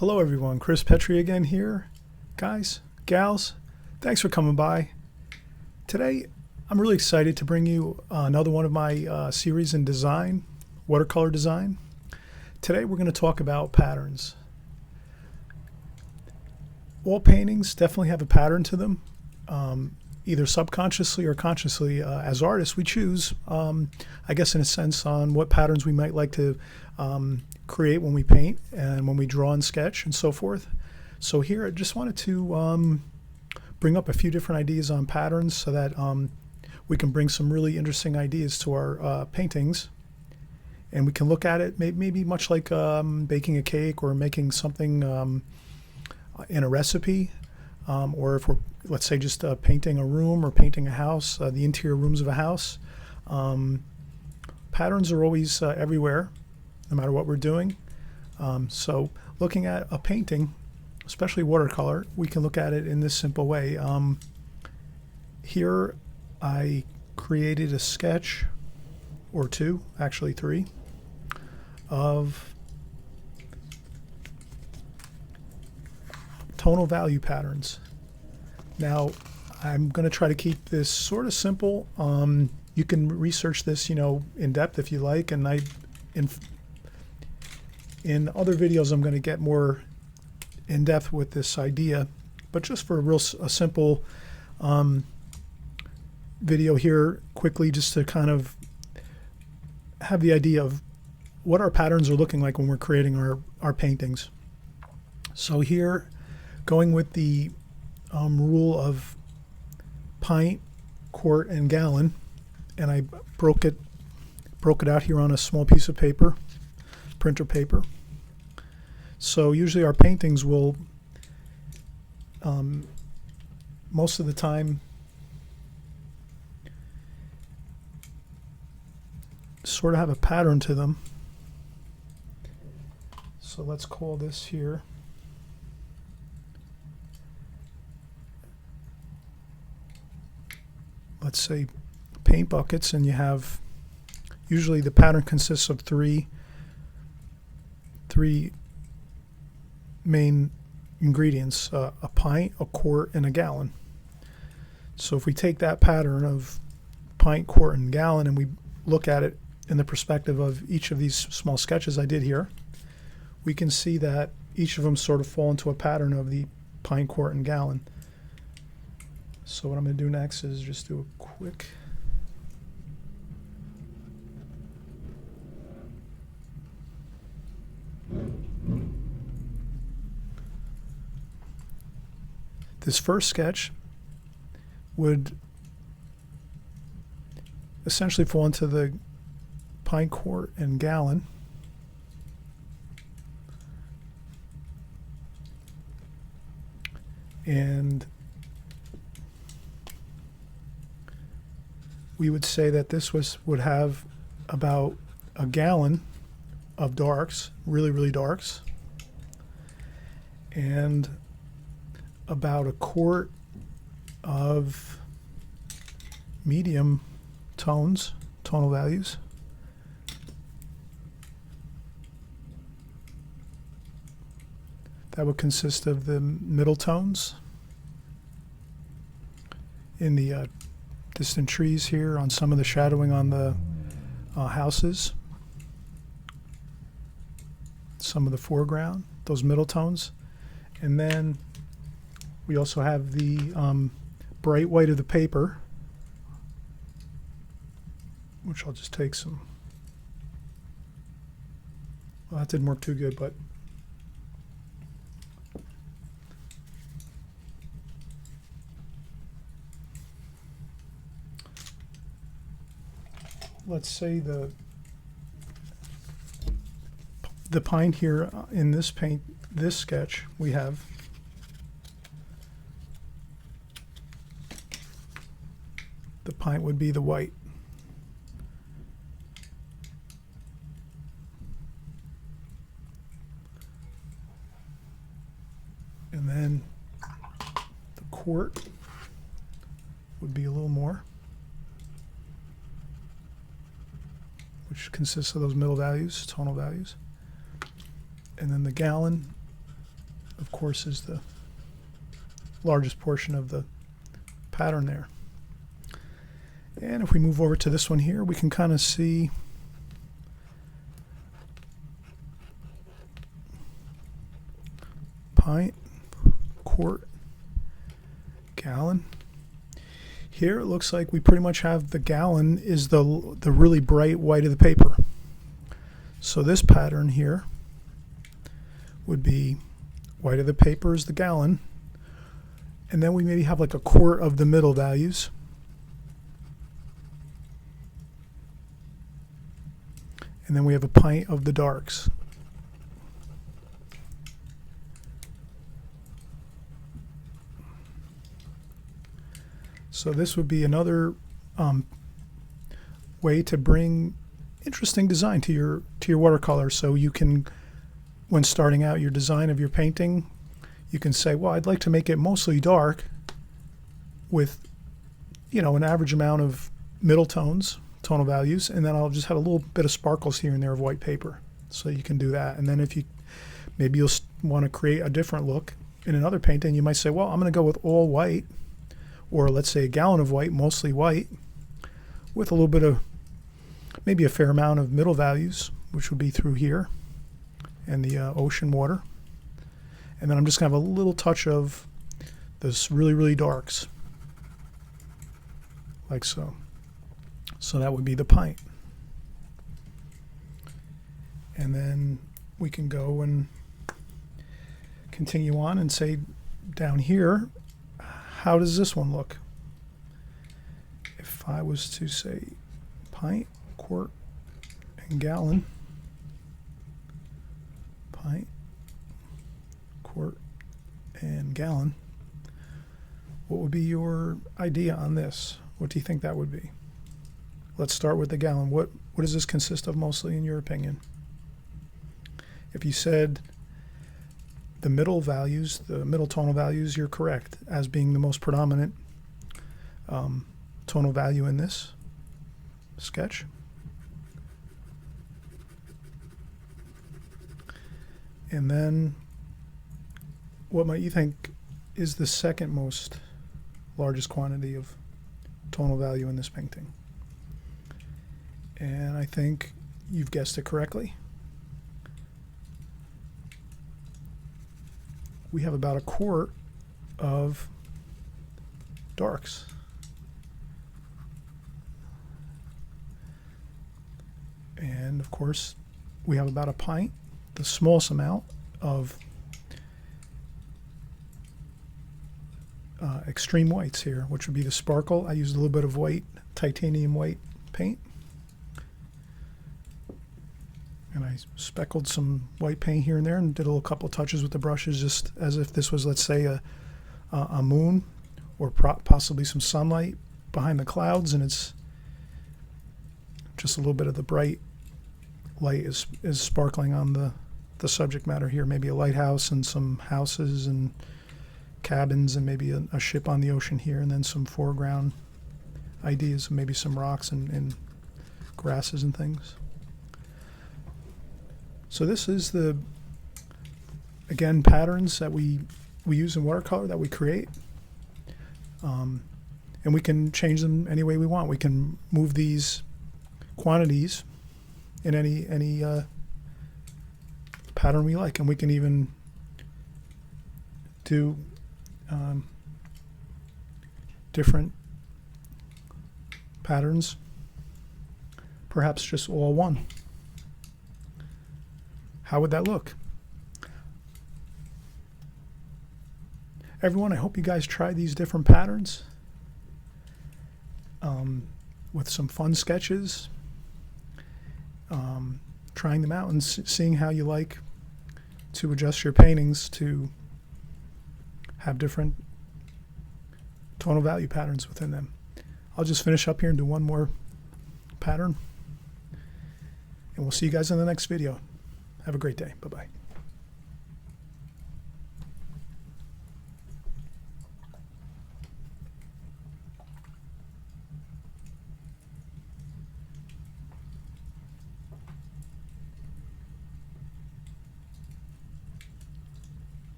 Hello everyone, Chris Petri again here. Guys, gals, thanks for coming by. Today, I'm really excited to bring you another one of my series in design, watercolor design. Today we're going to talk about patterns. All paintings definitely have a pattern to them. Either subconsciously or consciously, as artists, we choose, I guess in a sense, on what patterns we might like to create when we paint and when we draw and sketch and so forth. So here I just wanted to bring up a few different ideas on patterns so that we can bring some really interesting ideas to our paintings, and we can look at it maybe much like baking a cake or making something in a recipe, or if we're, let's say, just painting a room or painting a house, the interior rooms of a house. Patterns are always everywhere, no matter what we're doing. So looking at a painting, especially watercolor, we can look at it in this simple way. Here I created a sketch, or two, actually three, of tonal value patterns. Now, I'm going to try to keep this sort of simple. You can research this, in depth if you like, and in other videos I'm going to get more in depth with this idea. But just for a simple video here, quickly, just to kind of have the idea of what our patterns are looking like when we're creating our paintings. So here, going with the rule of pint, quart, and gallon, and I broke it out here on a small piece of paper, printer paper. So usually our paintings will most of the time sort of have a pattern to them. So let's call this here let's say paint buckets, and you have, usually the pattern consists of three main ingredients, a pint, a quart, and a gallon. So if we take that pattern of pint, quart, and gallon and we look at it in the perspective of each of these small sketches I did here, we can see that each of them sort of fall into a pattern of the pint, quart, and gallon. So what I'm going to do next is just do a quick this first sketch would essentially fall into the pint, quart, and gallon. And we would say that this would have about a gallon of darks, really darks, and about a quart of medium tones, tonal values. That would consist of the middle tones in the distant trees here, on some of the shadowing on the houses, some of the foreground, those middle tones. And then we also have the bright white of the paper, which I'll just take some. Well, that didn't work too good, but let's say the pine here in this sketch, we have the pint would be the white. And then the quart would be a little more, which consists of those middle values, tonal values. And then the gallon of course, is the largest portion of the pattern there. And if we move over to this one here, we can kind of see pint, quart, gallon. Here it looks like we pretty much have the gallon is the really bright white of the paper. So this pattern here would be white of the paper is the gallon, and then we maybe have like a quart of the middle values. And then we have a pint of the darks. So this would be another way to bring interesting design to your watercolor. So you can, when starting out your design of your painting, you can say, well, I'd like to make it mostly dark with, you know, an average amount of middle tones, tonal values, and then I'll just have a little bit of sparkles here and there of white paper. So you can do that. And then if you, maybe you'll want to create a different look in another painting, you might say, well, I'm going to go with all white, or let's say a gallon of white, mostly white, with a little bit of, maybe a fair amount of middle values, which would be through here, and the ocean water. And then I'm just going to have a little touch of this really, really darks, like so. So that would be the pint. And then we can go and continue on and say down here, how does this one look? If I was to say pint, quart, and gallon, pint, quart, and gallon, what would be your idea on this? What do you think that would be? Let's start with the gallon. What does this consist of mostly, in your opinion? If you said the middle values, the middle tonal values, you're correct as being the most predominant tonal value in this sketch. And then what might you think is the second most largest quantity of tonal value in this painting? And I think you've guessed it correctly. We have about a quart of darks. And of course, we have about a pint, the smallest amount of extreme whites here, which would be the sparkle. I used a little bit of white, titanium white paint. And I speckled some white paint here and there and did a couple touches with the brushes, just as if this was, let's say, a moon, or possibly some sunlight behind the clouds, and it's just a little bit of the bright light is sparkling on the subject matter here. Maybe a lighthouse and some houses and cabins and maybe a ship on the ocean here, and then some foreground ideas, maybe some rocks and grasses and things. So this is the, again, patterns that we use in watercolor, that we create. And we can change them any way we want. We can move these quantities in any pattern we like, and we can even do different patterns, perhaps just all one. How would that look? Everyone, I hope you guys try these different patterns with some fun sketches, trying them out and seeing how you like to adjust your paintings to have different tonal value patterns within them. I'll just finish up here and do one more pattern, and we'll see you guys in the next video. Have a great day. Bye-bye.